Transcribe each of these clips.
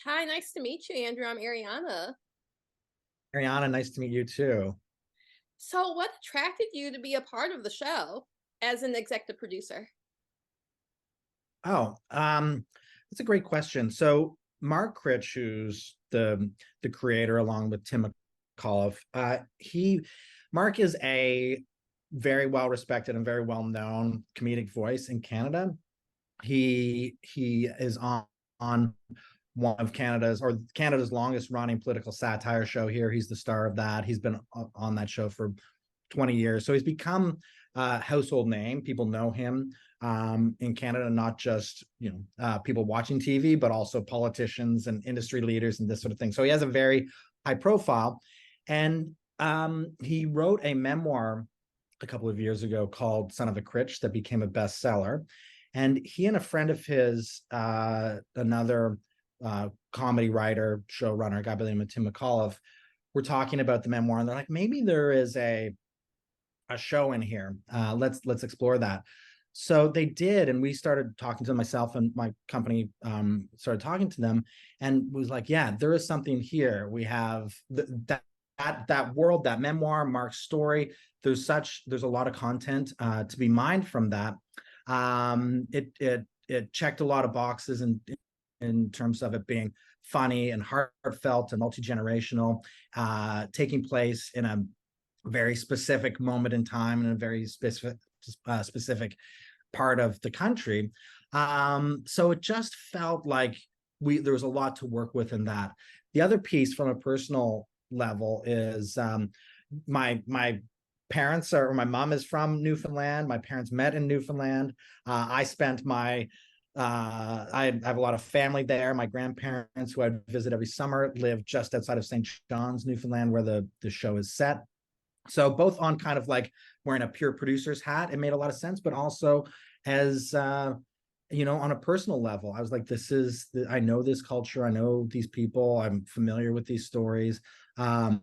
Hi, nice to meet you, Andrew. I'm Ariana. Ariana, nice to meet you too. So, what attracted you to be a part of the show as an executive producer? Oh, that's a great question. So Mark Critch, who's the creator along with Tim McAuliffe, he Mark is a very well respected and very well known comedic voice in Canada. He is on one of Canada's longest running political satire show here. He's the star of that. He's been on that show for 20 years. So he's become a household name. People know him in Canada, not just people watching TV, but also politicians and industry leaders and this sort of thing. So he has a very high profile, and he wrote a memoir a couple of years ago called Son of a Critch that became a bestseller. And he and a friend of his, another comedy writer, showrunner, a guy by the name of Tim McAuliffe, were talking about the memoir, and they're like, maybe there is a show in here. Let's explore that. So they did, and we started talking to them. Myself and my company started talking to them, and was like, yeah, there is something here. We have that world, that memoir, Mark's story. There's a lot of content to be mined from that. It checked a lot of boxes in terms of it being funny and heartfelt and multi-generational, taking place in a very specific moment in time and a very specific part of the country. So it just felt like there was a lot to work with in that. The other piece from a personal level is my parents are, or my mom is from Newfoundland. My parents met in Newfoundland. I spent my I have a lot of family there. My grandparents, who I visit every summer, live just outside of St. John's, Newfoundland, where the show is set. So both on kind of like wearing a pure producer's hat, it made a lot of sense, but also as on a personal level, I was like, I know this culture, I know these people, I'm familiar with these stories. From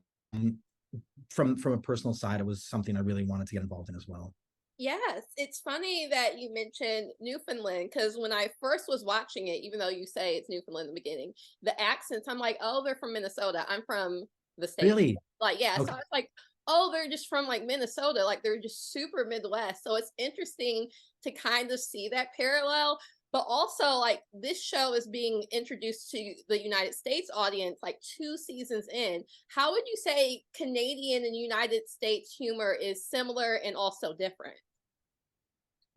a personal side, it was something I really wanted to get involved in as well. Yes, it's funny that you mentioned Newfoundland because when I first was watching it, even though you say it's Newfoundland in the beginning, the accents, I'm like, oh, they're from Minnesota. I'm from the States. Really? Like, yeah. So Okay. I was like, oh, they're just from like Minnesota. Like, they're just super Midwest. So it's interesting to kind of see that parallel. But also, like, this show is being introduced to the United States audience like 2 seasons in. How would you say Canadian and United States humor is similar and also different?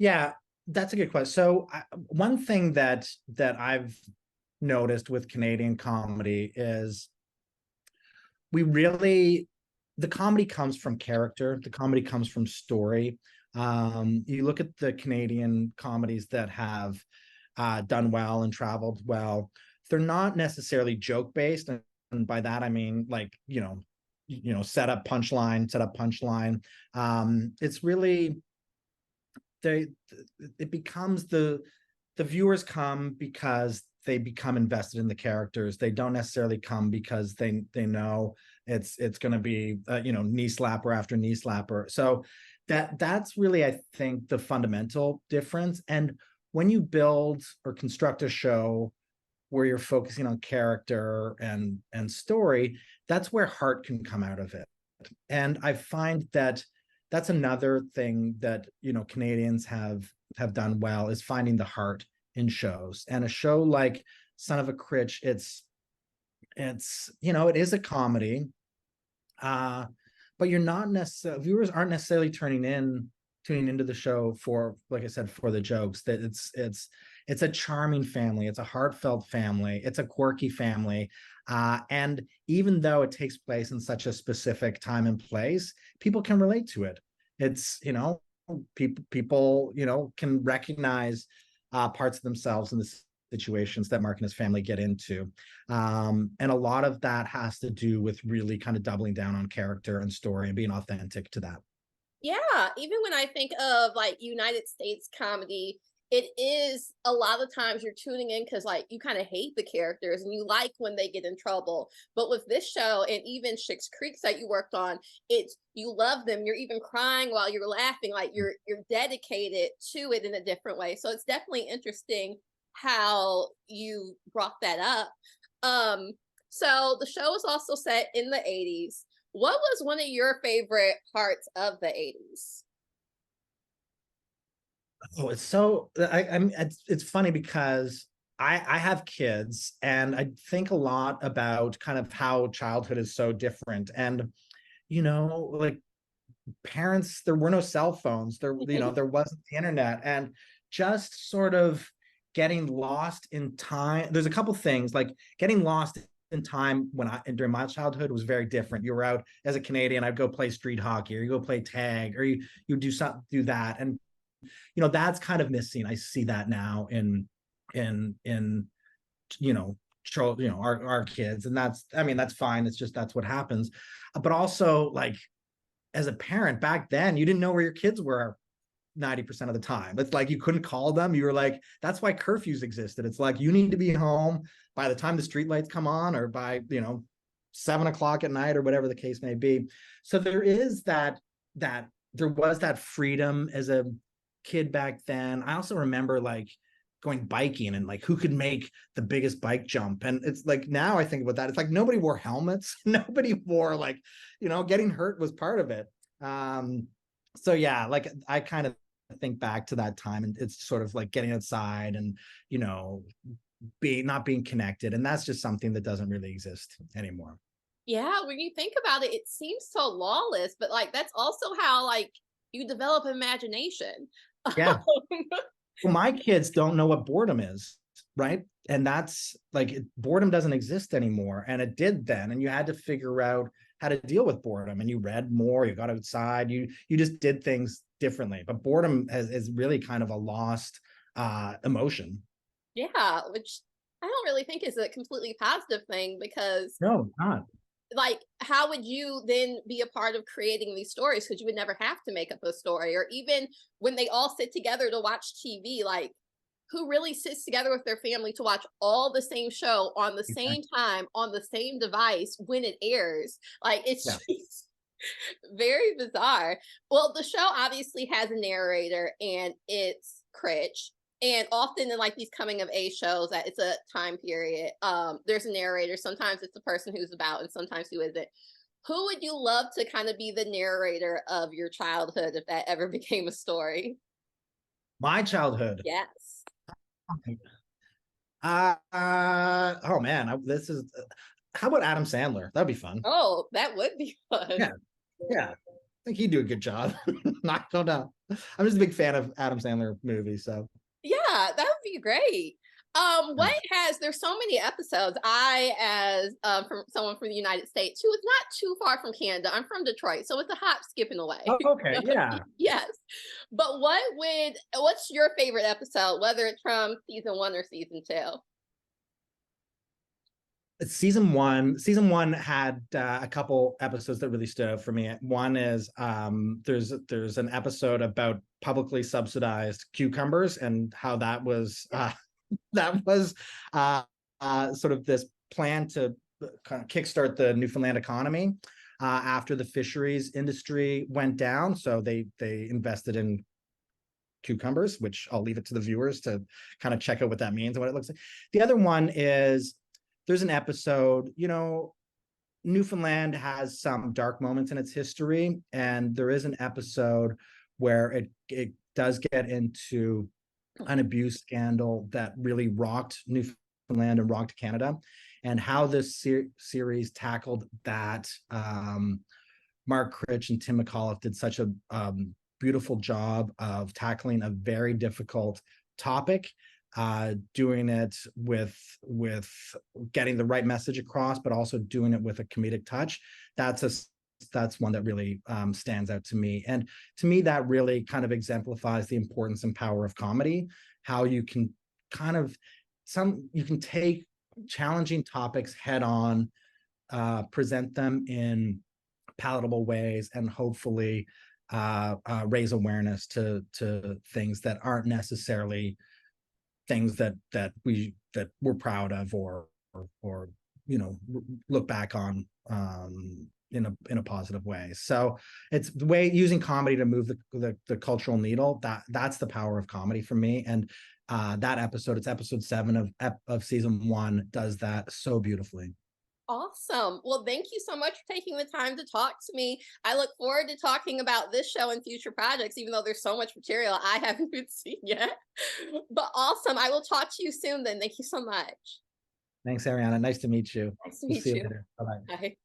Yeah, that's a good question. So one thing that I've noticed with Canadian comedy is we really the comedy comes from character. The comedy comes from story. You look at the Canadian comedies that have done well and traveled well. They're not necessarily joke based, and by that I mean like set up punchline, set up punchline. It's really they it becomes the viewers come because they become invested in the characters. They don't necessarily come because they know it's going to be knee slapper after knee slapper. So that's really, I think, the fundamental difference. And when you build or construct a show where you're focusing on character and story, that's where heart can come out of it. And I find that that's another thing that Canadians have done well, is finding the heart in shows. And a show like Son of a Critch, it is a comedy, uh, but you're not necessarily viewers aren't necessarily tuning into the show for, like I said, for the jokes. That it's a charming family, it's a heartfelt family, it's a quirky family, and even though it takes place in such a specific time and place, people can relate to it. It's people can recognize parts of themselves in the situations that Mark and his family get into. And a lot of that has to do with really kind of doubling down on character and story and being authentic to that. Yeah, even when I think of like United States comedy, it is a lot of times you're tuning in because like you kind of hate the characters and you like when they get in trouble. But with this show and even Schitt's Creeks that you worked on, it's you love them. You're even crying while you're laughing, like you're dedicated to it in a different way. So it's definitely interesting how you brought that up. So the show is also set in the 80s. What was one of your favorite parts of the 80s? Oh, it's so I'm it's funny because I have kids and I think a lot about kind of how childhood is so different. And like parents, there were no cell phones, there wasn't the internet, and just sort of getting lost in time. There's a couple things like getting lost in time when during my childhood was very different. You were out as a Canadian, I'd go play street hockey, or you go play tag, or you do that. And that's kind of missing. I see that now in you know our kids, and that's fine. It's just that's what happens. But also, like, as a parent back then, you didn't know where your kids were 90% of the time. It's like you couldn't call them. You were like, that's why curfews existed. It's like you need to be home by the time the streetlights come on, or by 7 o'clock at night, or whatever the case may be. So there is that there was that freedom as a kid back then. I also remember like going biking and like who could make the biggest bike jump. And it's like now I think about that, it's like nobody wore helmets. Nobody wore like, getting hurt was part of it. So yeah, like I kind of think back to that time, and it's sort of like getting outside and not being connected, and that's just something that doesn't really exist anymore. Yeah, when you think about it, it seems so lawless, but like that's also how like you develop imagination. Yeah. Well, my kids don't know what boredom is, right? And that's like boredom doesn't exist anymore, and it did then. And you had to figure out how to deal with boredom, and you read more, you got outside, you just did things differently. But boredom is really kind of a lost emotion. Yeah, which I don't really think is a completely positive thing, because No, not. like how would you then be a part of creating these stories, because you would never have to make up a story. Or even when they all sit together to watch TV, like who really sits together with their family to watch all the same show on the same time on the same device when it airs? Like it's Yeah. just very bizarre. Well, the show obviously has a narrator, and it's Critch. And often in like these coming of age shows that it's a time period, there's a narrator. Sometimes it's the person who's about, and sometimes who isn't. Who would you love to kind of be the narrator of your childhood if that ever became a story? My childhood. Yes. Oh man, this is. How about Adam Sandler? That'd be fun. Oh, that would be fun. Yeah, yeah. I think he'd do a good job. I don't know. I'm just a big fan of Adam Sandler movies, so. Yeah, that would be great. What has there's so many episodes. I, as from someone from the United States who is not too far from Canada, I'm from Detroit, so it's a hop, skipping away. Oh, okay, yeah. Yes. But what's your favorite episode, whether it's from season 1 or season 2? Season one had a couple episodes that really stood out for me. One is there's an episode about publicly subsidized cucumbers, and how that was sort of this plan to kind of kickstart the Newfoundland economy after the fisheries industry went down. So they invested in cucumbers, which I'll leave it to the viewers to kind of check out what that means and what it looks like. The other one is there's an episode, Newfoundland has some dark moments in its history, and there is an episode where it does get into an abuse scandal that really rocked Newfoundland and rocked Canada, and how this series tackled that. Mark Critch and Tim McAuliffe did such a beautiful job of tackling a very difficult topic, doing it with getting the right message across, but also doing it with a comedic touch. That's one that really stands out to me. And to me, that really kind of exemplifies the importance and power of comedy, how you can you can take challenging topics head on, present them in palatable ways, and hopefully raise awareness to things that aren't necessarily things that we're proud of, or look back on in a positive way. So it's the way using comedy to move the cultural needle. That's the power of comedy for me. And that episode, it's episode 7 of season 1, does that so beautifully. Awesome. Well, thank you so much for taking the time to talk to me. I look forward to talking about this show and future projects, even though there's so much material I haven't even seen yet. But awesome. I will talk to you soon then. Thank you so much. Thanks, Ariana. Nice to meet you. Nice to We'll meet see you you. later. Bye-bye. Bye.